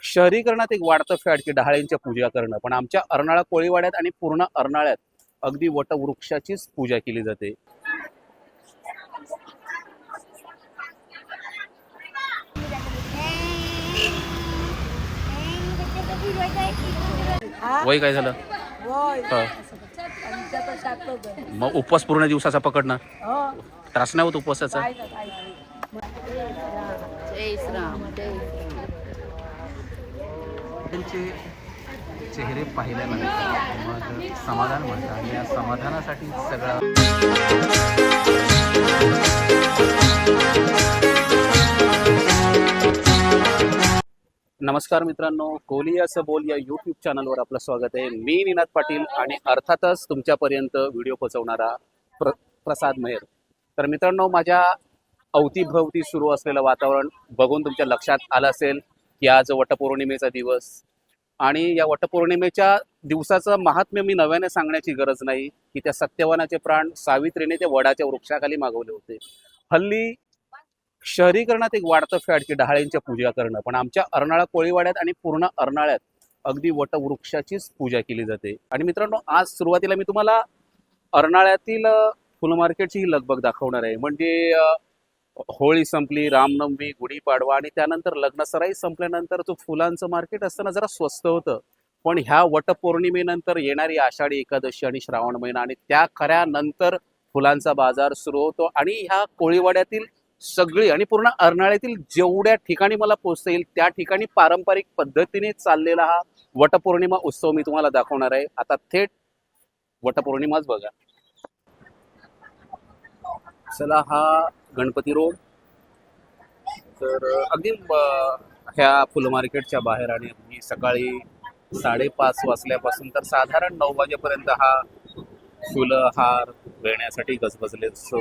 शहरीकरणात एक वाढतं फॅड की डहाळींच्या पूजा करणं, पण आमच्या अर्नाळा कोळीवाड्यात आणि पूर्ण अर्नाळ्यात अगदी वटवृक्षाचीच पूजा केली जाते. वय काय झालं? हा. मग उपवास पूर्ण दिवसाचा पकडणार, त्रास नाही होत उपवासाचा? जय श्रीराम जय त्यांचे चेहरे पाहिल्यानंतर मग समाधान म्हणतात आणि या समाधानासाठी सगळं. नमस्कार मित्रांनो, कोहली असं बोल या यूट्यूब चॅनलवर आपलं स्वागत आहे. मी निनाद पाटील आणि अर्थातच तुमच्यापर्यंत व्हिडिओ पोहोचवणारा प्रसाद मेहर. तर मित्रांनो, माझ्या अवतीभवती सुरू असलेलं वातावरण बघून तुमच्या लक्षात आलं असेल की आज वटपौर्णिमेचा दिवस, आणि या वटपौर्णिमेच्या दिवसाचं महात्म्य मी नव्याने सांगण्याची गरज नाही की त्या सत्यवानाचे प्राण सावित्रीने त्या वडाच्या वृक्षाखाली मागवले होते. हल्ली शहरीकरणात एक वाढतं फॅड की डहाळींच्या पूजा करणं, पण आमच्या अर्नाळा कोळीवाड्यात आणि पूर्ण अर्नाळ्यात अगदी वटवृक्षाचीच पूजा केली जाते. आणि मित्रांनो, आज सुरुवातीला मी तुम्हाला अर्नाळ्यातील फुल मार्केटची ही लगबग दाखवणार आहे. म्हणजे होळी संपली, रामनवमी, गुढीपाडवा आणि त्यानंतर लग्नसराई संपल्यानंतर जो फुलांचं मार्केट असताना जरा स्वस्त होतं, पण ह्या वटपौर्णिमेनंतर येणारी आषाढी एकादशी आणि श्रावण महिना आणि त्या खऱ्या नंतर फुलांचा बाजार सुरू होतो. आणि ह्या कोळीवाड्यातील सगळी आणि पूर्ण अर्नाळ्यातील जेवढ्या ठिकाणी मला पोहोचता येईल त्या ठिकाणी पारंपरिक पद्धतीने चाललेला हा वटपौर्णिमा उत्सव मी तुम्हाला दाखवणार आहे. आता थेट वटपौर्णिमाच बघा. चला, हा गणपती रोड. तर अगदी ह्या फुल मार्केटच्या बाहेर, आणि अगदी सकाळी 5:30 वाजल्यापासून तर साधारण 9 वाजेपर्यंत हा फुलं हार घेण्यासाठी गजबजले असतो.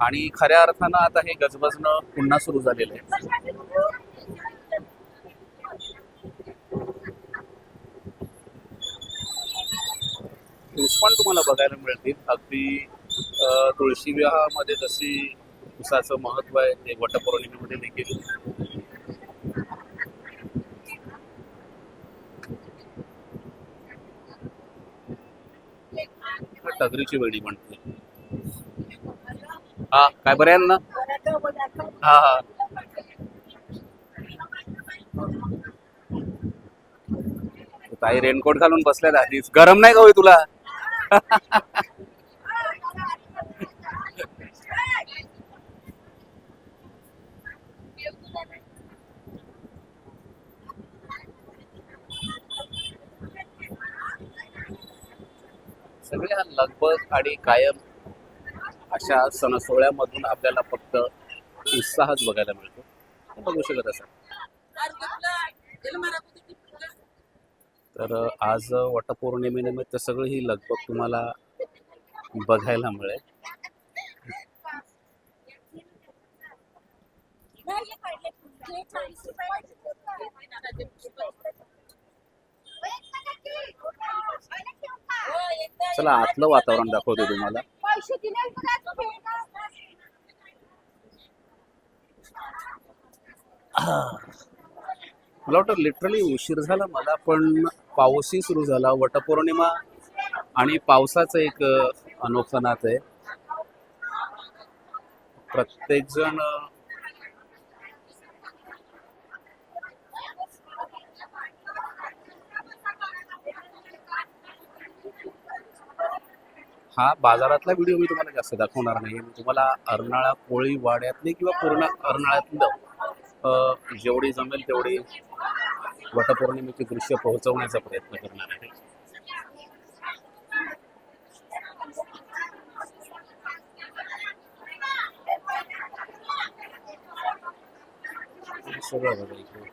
आणि खऱ्या अर्थानं आता हे गजबजणं पुन्हा सुरू झालेलं आहे. पण तुम्हाला बघायला मिळतील. अगदी तुळशी विवाहामध्ये जशी उसाचं महत्व आहे ते वटपौर्णिमेमध्ये देखील. टगरीची वेळी म्हणते. हा, काय बरं आहे ना? हा हा, काही रेनकोट घालून बसल्यात आधीच. गरम नाही का होय तुला? सगळ्या लगबग आणि कायम अशा सणसोहळ्यामधून आपल्याला फक्त उत्साहच बघायला मिळतो. बघू शकत असा. तर आज वटपौर्णिमेनिमित्त सगळी ही लगबग तुम्हाला बघायला मिळेल. चला, आतलं वातावरण दाखवतो तुम्हाला. मला वाटतं लिटरली उशीर झाला मला, पण पाऊसही सुरू झाला. वटपौर्णिमा आणि पावसाचं एक अनोखं नातं आहे. प्रत्येक जण हा बाजारातला व्हिडिओ मी तुम्हाला जास्त दाखवणार नाही. मी तुम्हाला अर्नाळा कोळी वाड्यातली किंवा पूर्ण अर्नाळ्यातलं जेवढी जमेल तेवढी वटपौर्णिमेचे दृश्य पोहोचवण्याचा प्रयत्न करणार आहे. सगळं बघा इकडे.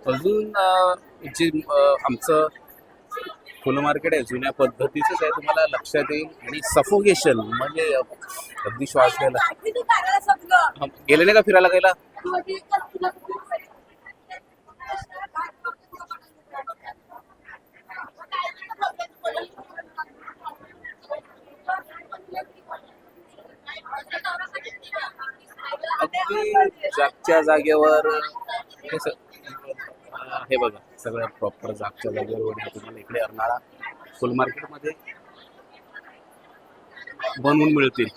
अजून जे आमचं फुल मार्केट आहे जुन्या पद्धतीचंच आहे, तुम्हाला लक्षात येईल. आणि सफोकेशन म्हणजे अगदी श्वास घ्यायला. गेले नाही का फिरायला गेला? जागच्या जागेवर हे बघा, सगळ्या प्रॉपर जागच्या जागेवर वड्या तुम्हाला इकडे अर्नाळा फुल मार्केटमध्ये बनवून मिळतील.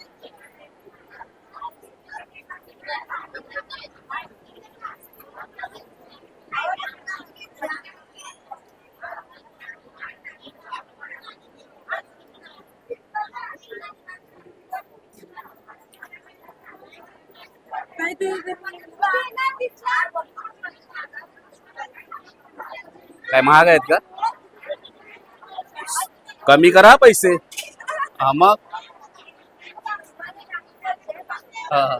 काय महाग आहेत का? कमी करा पैसे. हा मग हा, हा.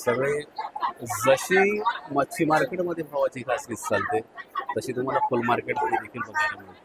सगळे जशी मच्छी मार्केटमध्ये भावाची खासगीच चालते तशी तुम्हाला फुल मार्केटमध्ये देखील बघायला मिळते.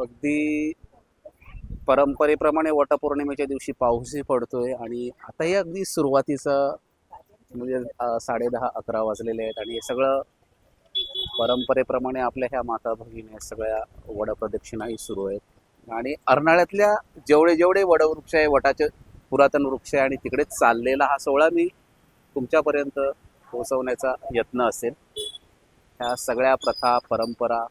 अगदी परंपरेप्रमाणे वटपौर्णिमेच्या दिवशी पाऊसही पडतोय आणि आताही अगदी सुरुवातीचा म्हणजे 10:30-11 वाजलेले आहेत आणि हे सगळं परंपरेप्रमाणे आपल्या ह्या माता भगिनी सगळ्या वडप्रदक्षिणाही सुरू आहेत आणि अर्नाळ्यातल्या जेवढे जेवढे वडवृक्ष आहे, वटाचे पुरातन वृक्ष आहे आणि तिकडे चाललेला हा सोहळा मी तुमच्यापर्यंत पोहोचवण्याचा यत्न असेल. ह्या सगळ्या प्रथा परंपरा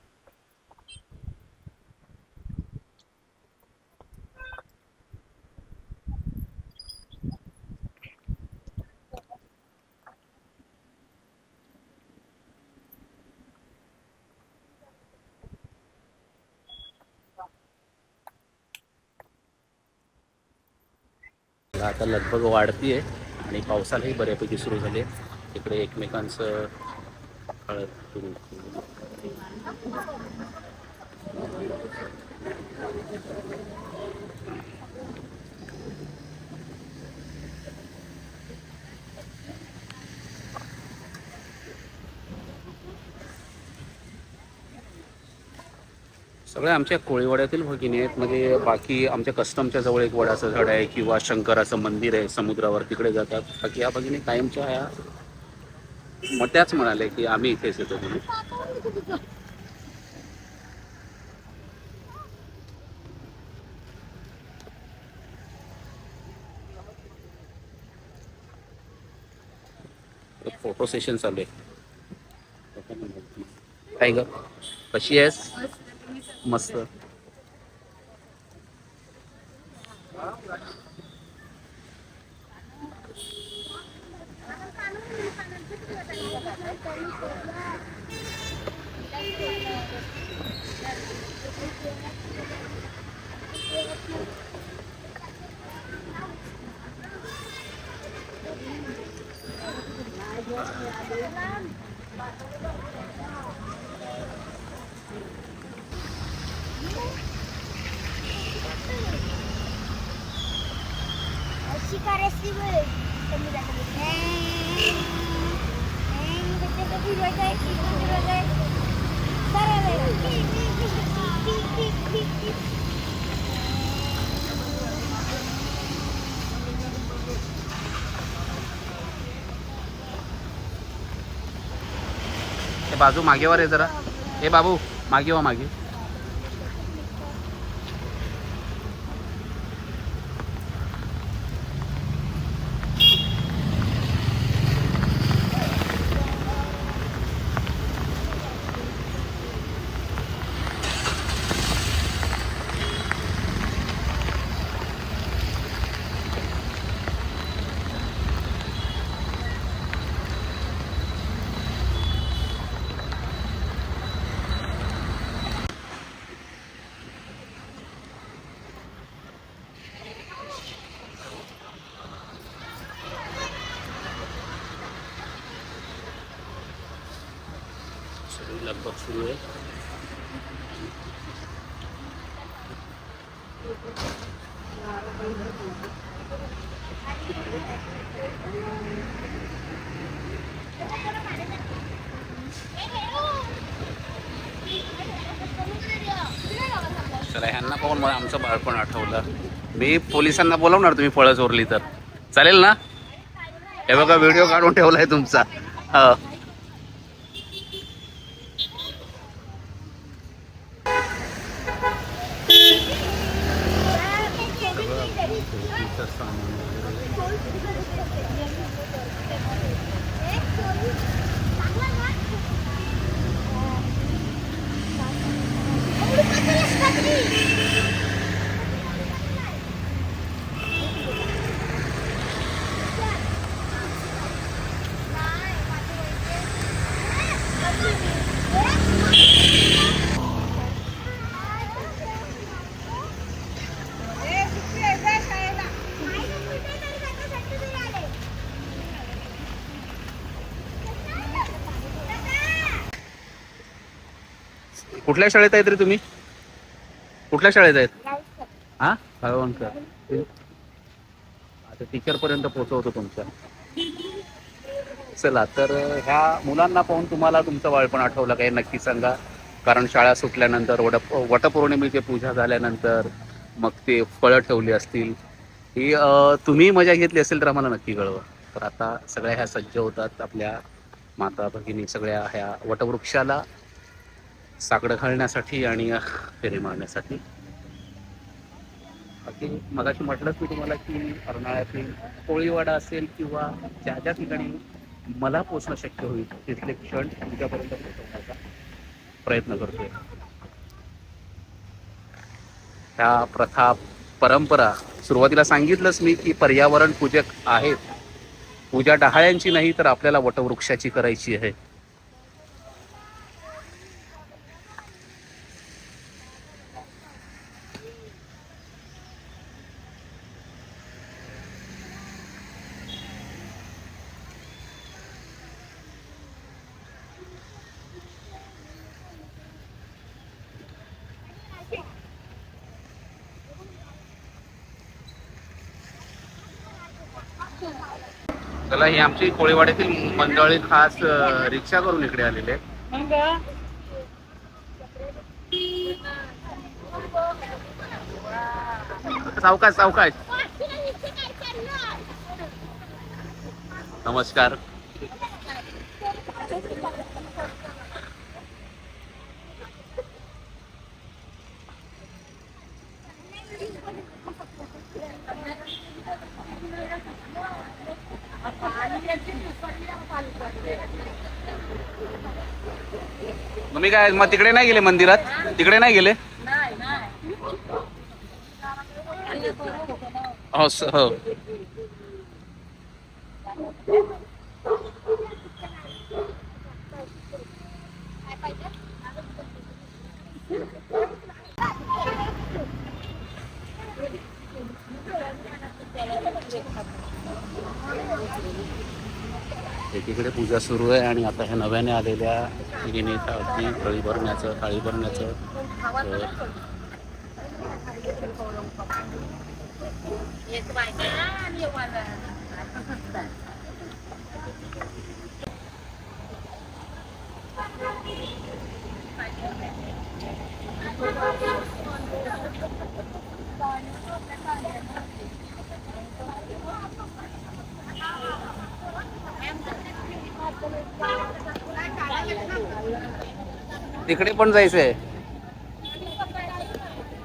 आता लगभग वाढतीये आणि पावसालाही बऱ्यापैकी सुरू झाले. इकडे एकमेकांचं हळद सुरू. सगळ्या आमच्या कोळीवाड्यातील भगिनी आहेत. म्हणजे बाकी आमच्या कस्टमच्या जवळ एक वडाचं झाड आहे किंवा शंकराचं मंदिर आहे समुद्रावर, तिकडे जातात. बाकी या भगिनी कायमच्या ह्या मग त्याच म्हणाले की आम्ही इथेच येतो म्हणून. फोटो सेशन चालू आहे. काय ग, कशी आहेस? मस्त. हे बाजू मागेवर आहे जरा. हे बाबू मागे वा मागे. लगभग सुरू आहे. चला, ह्यांना पाहून मला आमचं बाळपण आठवलं. मी पोलिसांना बोलवणार तुम्ही फळं चोरली तर चालेल ना. हे बघा व्हिडिओ काढून ठेवलाय तुमचा. हो. कुठल्या शाळेत आहेत रे तुम्ही? कुठल्या शाळेत आहेत? हा, कळवणकर. आता टीचर पर्यंत पोहोचवतो तुमच्या. चला, तर ह्या मुलांना पाहून तुम्हाला तुमचं बाळपण आठवलं काय नक्की सांगा. कारण शाळा सुटल्यानंतर वटपौर्णिमेची पूजा झाल्यानंतर मग ते फळं ठेवली असतील, ही तुम्ही मजा घेतली असेल तर आम्हाला नक्की कळवा. तर आता सगळ्या ह्या सज्ज होतात, आपल्या माता भगिनी सगळ्या ह्या वटवृक्षाला साकडं घालण्यासाठी आणि फेरी मारण्यासाठी. बाकी मगाशी म्हटलंच मी तुम्हाला की अर्नाळ्यातील कोळीवाडा असेल किंवा ज्या ज्या ठिकाणी मला पोचणं शक्य होईल तिथले क्षण तुमच्यापर्यंत पोहोचवण्याचा प्रयत्न करतोय. ह्या प्रथा परंपरा सुरुवातीला सांगितलंच मी की पर्यावरण पूजक आहेत. पूजा डहाळ्यांची नाही तर आपल्याला वटवृक्षाची करायची आहे. चला, ही आमची कोळीवाड्यातील मंडळी खास रिक्षा करून इकडे आलेले आहेत. सावकाश सावकाश. नमस्कार. तुम्ही काय मग तिकडे नाही गेले मंदिरात? तिकडे नाही गेले? हो हो. एकीकडे पूजा सुरू आहे आणि आता ह्या नव्याने आलेल्या तिघींनी अगदी थाळी भरण्याचं तिकडे पण जायचंय.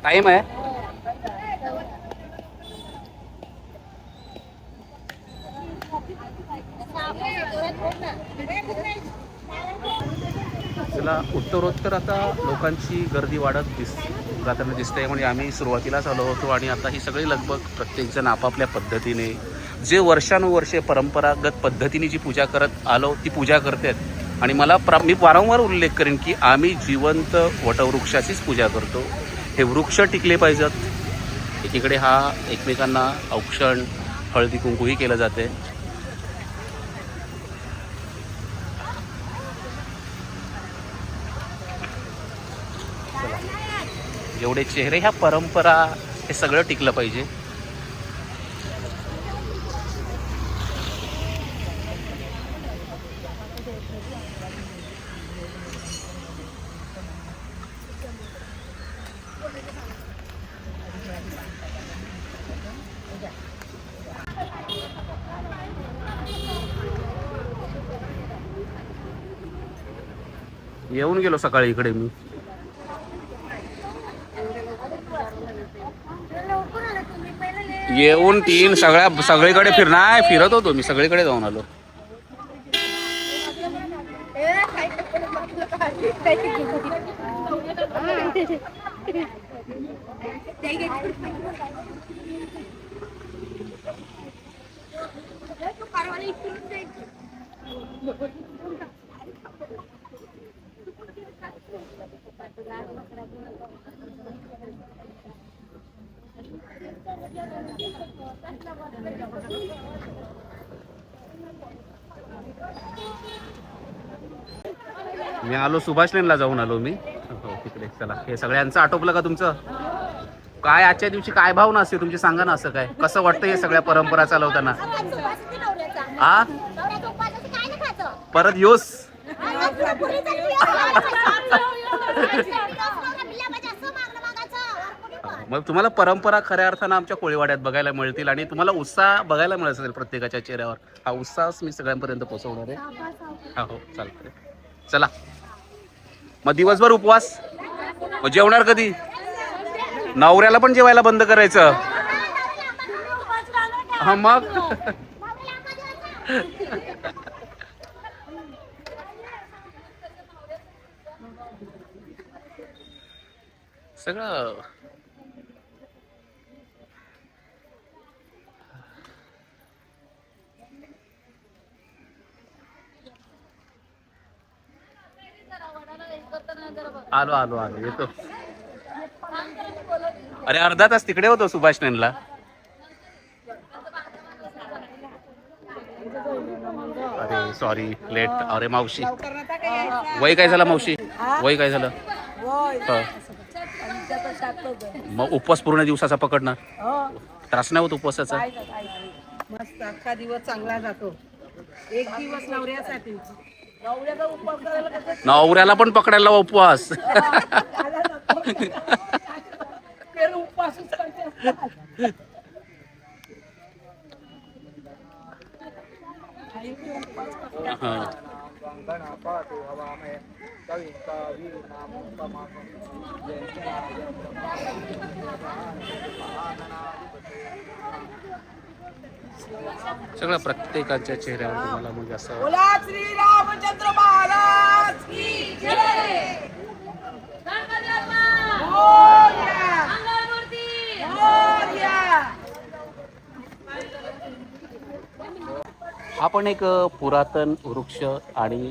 टाइम आहे. चला, उत्तरोत्तर आता लोकांची गर्दी वाढत जाताना दिसते. म्हणजे आम्ही सुरुवातीलाच आलो होतो आणि आता ही सगळी लगबग प्रत्येकजण आपापल्या पद्धतीने जे वर्षानुवर्षे परंपरागत पद्धतीने जी पूजा करत आलो ती पूजा करतात. आणि मी वारंवार उल्लेख करेन की आम्ही जिवंत वटवृक्षाचीच पूजा करतो. हे वृक्ष टिकले पाहिजेत. एकीकडे हा एकमेकांना औक्षण हळदी कुंकूही केलं जाते. जेवढे चेहरे ह्या परंपरा हे सगळं टिकलं पाहिजे. येऊन गेलो सकाळी इकडे मी. येऊन सगळीकडे फिरत होतो मी. सगळीकडे जाऊन आलो. मी आलो सुभाष लेनला जाऊन आलो मी. हो, तिकडे. चला, हे सगळ्यांचं आटोपलं का तुमचं? काय आजच्या दिवशी काय भावना असते तुमची? सांगा ना. असं काय कसं वाटतं हे सगळ्या परंपरा चालवताना? आ परत योस मग तुम्हाला परंपरा खऱ्या अर्थानं आमच्या कोळीवाड्यात बघायला मिळतील आणि तुम्हाला उत्साह बघायला मिळत असेल प्रत्येकाच्या चेहऱ्यावर. हा उत्साहच मी सगळ्यांपर्यंत पोहोचवणार आहे. हा, हो, चालतंय. चला, मग दिवसभर उपवास. मग जेवणार कधी? नवऱ्याला पण जेवायला बंद करायचं. हा, मग सगळं आलो आलो आलो येतो. अरे अर्धा तास तिकडे होतो सुभाष लेनला. अरे सॉरी, लेट. अरे मावशी, वय काय झालं मावशी? वय काय झालं? मग उपवास पूर्ण दिवसाचा पकडणार? त्रास नाही होत उपवासाचा? मस्त अख्खा दिवस चांगला जातो. एक दिवस नवऱ्यासाठी. नवऱ्याचा उपवास करायला कसं नवऱ्याला पण पकडायला उपवास. उपवासच करते. सगळं प्रत्येकाच्या चेहऱ्यावर तुम्हाला म्हणजे असं बोला श्री रामचंद्र महाराज की जय. हा पण एक पुरातन वृक्ष आणि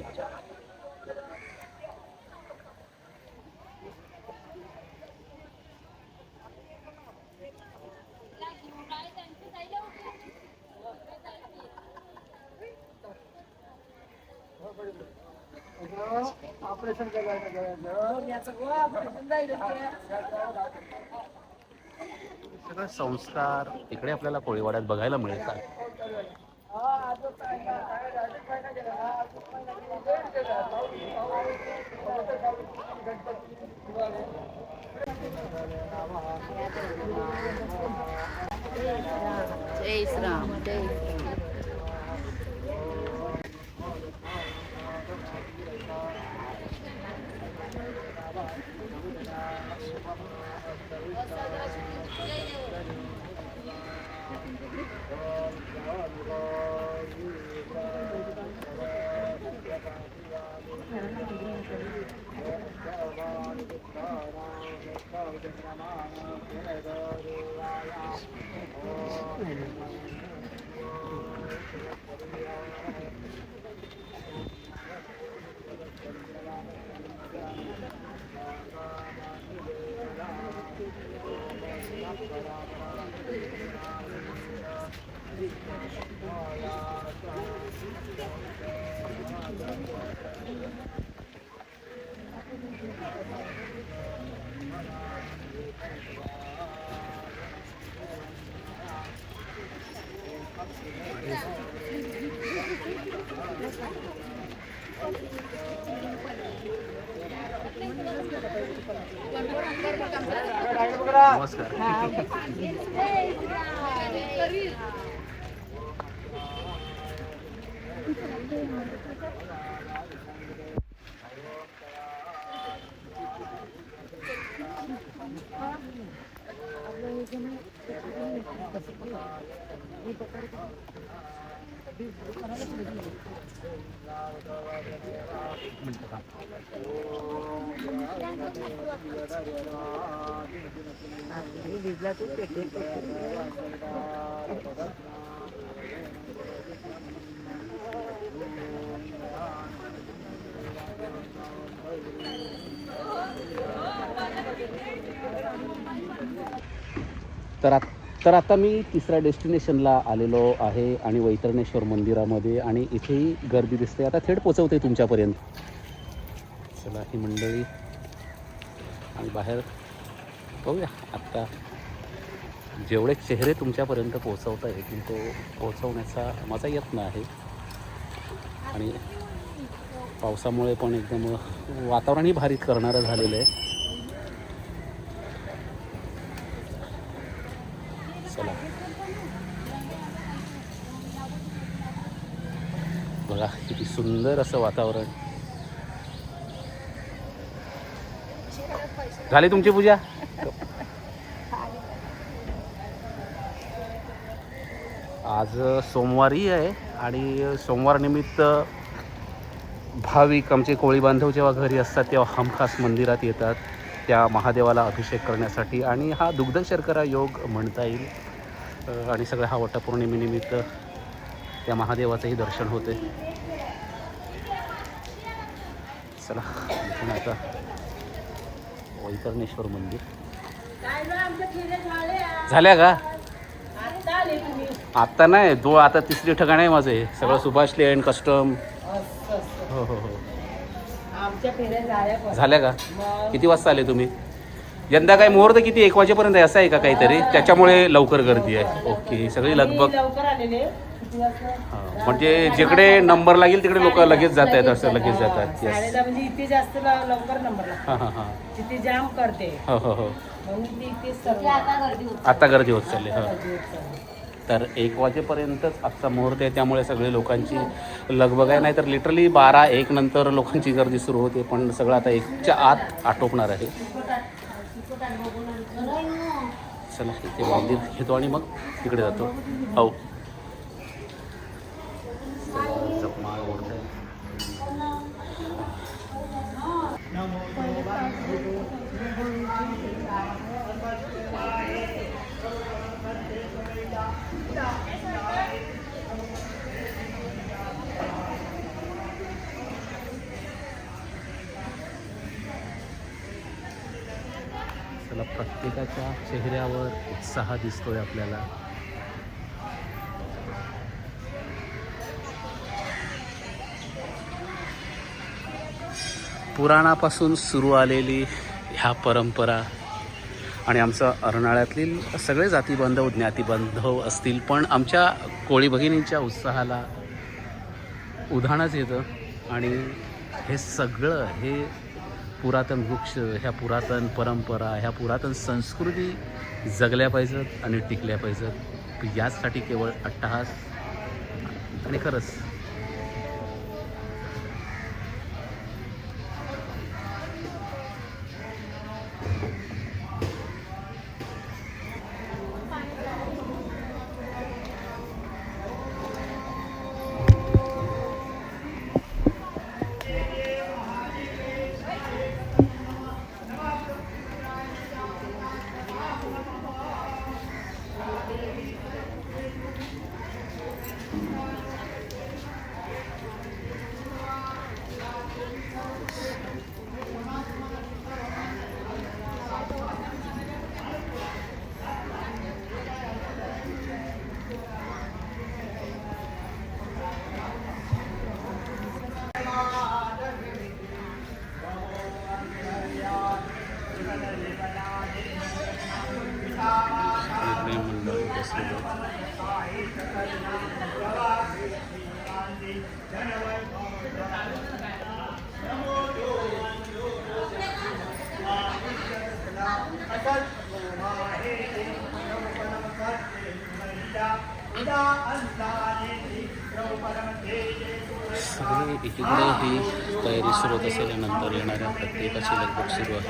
सगळे संस्कार इकडे आपल्याला कोळीवाड्यात बघायला मिळतात. जय श्रीराम जय श्रीराम. नमस्कार. तर आता मी तिसऱ्या डेस्टिनेशनला आलेलो आहे आणि वैतरणेश्वर मंदिरामध्ये, आणि इथेही गर्दी दिसते. आता थेट पोचवते तुमच्यापर्यंत. चला ही मंडळी आणि बाहेर बघूया आत्ता जेवढे चेहरे तुमच्यापर्यंत पोहोचवता येतील तो पोहोचवण्याचा माझा यत्न आहे. आणि पावसामुळे पण एकदम वातावरणही भारीत करणारं झालेलं आहे. चला बघा किती सुंदर असं वातावरण. झाली तुमची पूजा? आज सोमवारी आहे आणि सोमवार निमित्त भाविक आमचे कोळी बांधव जेव्हा घरी असतात तेव्हा हमखास मंदिरात येतात त्या महादेवाला अभिषेक करण्यासाठी. आणि हा दुग्ध शर्करा योग म्हणता येईल. आणि सगळ्या हा वटपौर्णिमेनिमित्त त्या महादेवाचंही दर्शन होते. चला इथून आता वैतरणेश्वर मंदिर. झाल्या का? आत्ता नाही, आता तिसरी ठिकाण आहे माझं. हे सगळं सुभाष लेन कस्टम. हो हो हो. झाल्या का? किती वाजता आले तुम्ही? यंदा काय मुहूर्त किती? 1 वाजेपर्यंत आहे असं आहे का काहीतरी? त्याच्यामुळे लवकर गर्दी आहे. ओके, सगळी लगबग. हां, म्हणजे जिकडे नंबर लागेल तिकडे लोक लगेच जात आहेत. असं लगेच जातात. म्हणजे इथे जास्त लवकर नंबर लागतो. हां हां हां. तिथे जाम करते. हो हो हो. म्हणून ती इथे सर्व आता गर्दी होत चालली. हां, तर 1 वाजेपर्यंतच आजचा मुहूर्त आहे, त्यामुळे सगळे लोकांची लगबग आहे. नाही तर लिटरली 12-1 नंतर लोकांची गर्दी सुरू होते. पण सगळं आता 1च्या आत आटोपणार आहे. चला इथे मंदिर घेतो आणि मग तिकडे जातो. हो, जपमाळ ओढते. चला, प्रत्येकाच्या चेहऱ्यावर उत्साह दिसतोय आपल्याला. पुराणापासून सुरू आलेली ह्या परंपरा आणि आमचं अर्नाळ्यातील सगळे जातीबांधव ज्ञातीबांधव असतील, पण आमच्या कोळी भगिनींच्या उत्साहाला उधाणच येतं. आणि हे सगळं हे पुरातन वृक्ष, ह्या पुरातन परंपरा, ह्या पुरातन संस्कृती जगल्या पाहिजेत आणि टिकल्या पाहिजेत. याचसाठी केवळ अट्टहास आणि खरंच सगळे एकीकडे ही तयारी सुरू होत असल्यानंतर येणाऱ्या प्रत्येकाची लगबग सुरू आहे.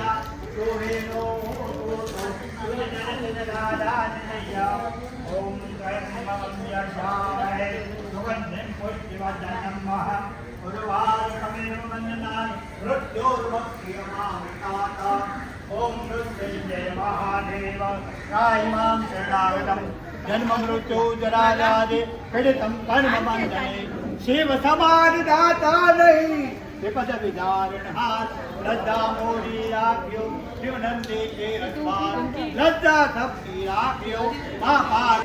जन्म मृत्यू जराजादे पीडितं कर्मबंधने शिव समाधि दाता नहीं विपद विदारणहार लज्जा मोरी राख्यो शिवनंदे के रखवार लज्जा सबकी राख्यो महापार.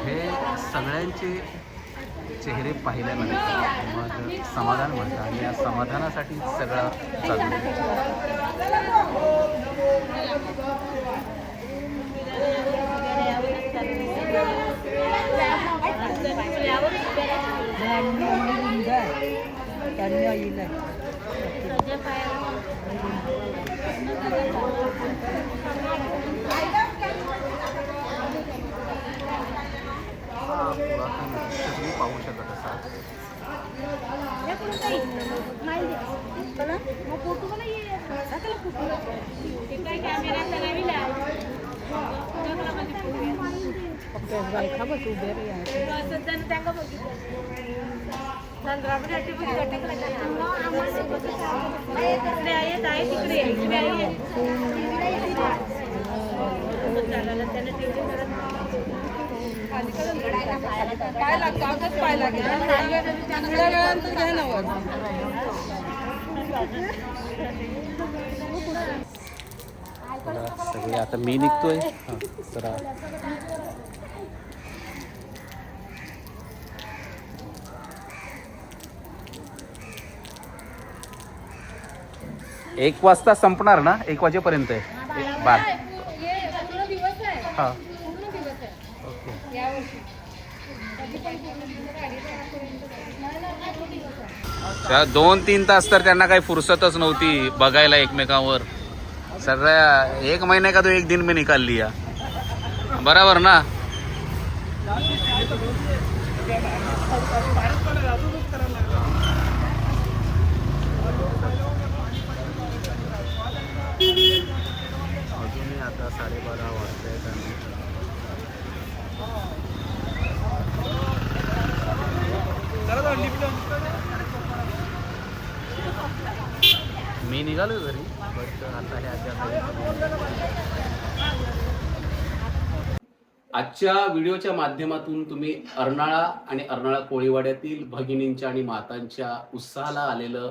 हे सगळ्यांचे चेहरे पाहिल्यानंतर मग समाधान म्हणतं आणि या समाधानासाठी सगळं चालू. तुम्ही पाहू शकत असाल कागद पाहिला गेला थोड्या वेळानंतर घ्या ना वर. सगळे आता मी निघतोय. जरा एक वाजता संपणार ना? 1 वाजेपर्यंत आहे बार. हां त्या 2-3 तास तर त्यांना काही फुरसतच नव्हती बघायला एकमेकांवर. सगळ्या 1 महीने का तो 1 दिन में निकाल लिया. बराबर ना? अजूनही आता 12:30 वाजतायत आणि मी निघालो घरी, बट आता हे आजच्या व्हिडिओच्या माध्यमातून तुम्ही अर्नाळा आणि अर्नाळा कोळीवाड्यातील भगिनींच्या आणि मातांच्या उत्साहाला आलेलं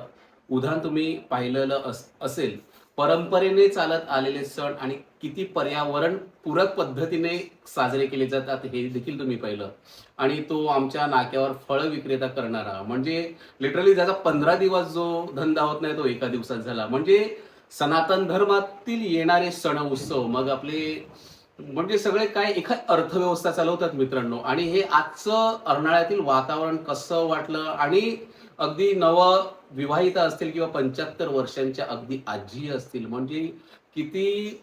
उधाण तुम्ही पाहिलेलं असेल. परंपरेने चालत आलेले सण आणि किती पर्यावरण पूरक पद्धतीने साजरे केले जातात हे देखील तुम्ही पाहिलं. आणि तो आमच्या नाक्यावर फळ विक्रेता करणारा, म्हणजे लिटरली ज्याचा 15 दिवस जो धंदा होत नाही तो एका दिवसात झाला. म्हणजे सनातन धर्मातील येणारे सण उत्सव मग आपले म्हणजे सगळे काय एखाद अर्थव्यवस्था चालवतात मित्रांनो. आणि हे आजचं अर्नाळ्यातील वातावरण कसं वाटलं, आणि अगदी नव विवाहित असतील किंवा 75 वर्षांच्या अगदी आजी असतील, म्हणजे किती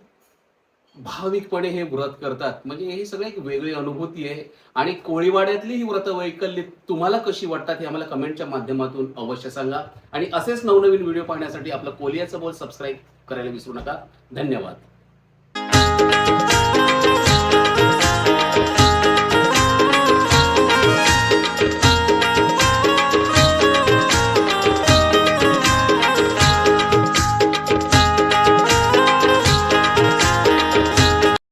भाविकपणे हे व्रत करतात. म्हणजे ही सगळी एक वेगळी अनुभूती आहे. आणि कोळीवाड्यातली ही व्रत वैकल्य तुम्हाला कशी वाटतात हे आम्हाला कमेंटच्या माध्यमातून अवश्य सांगा. आणि असेच नवनवीन व्हिडिओ पाहण्यासाठी आपलं कोलियाचं बोल सबस्क्राईब करायला विसरू नका. धन्यवाद.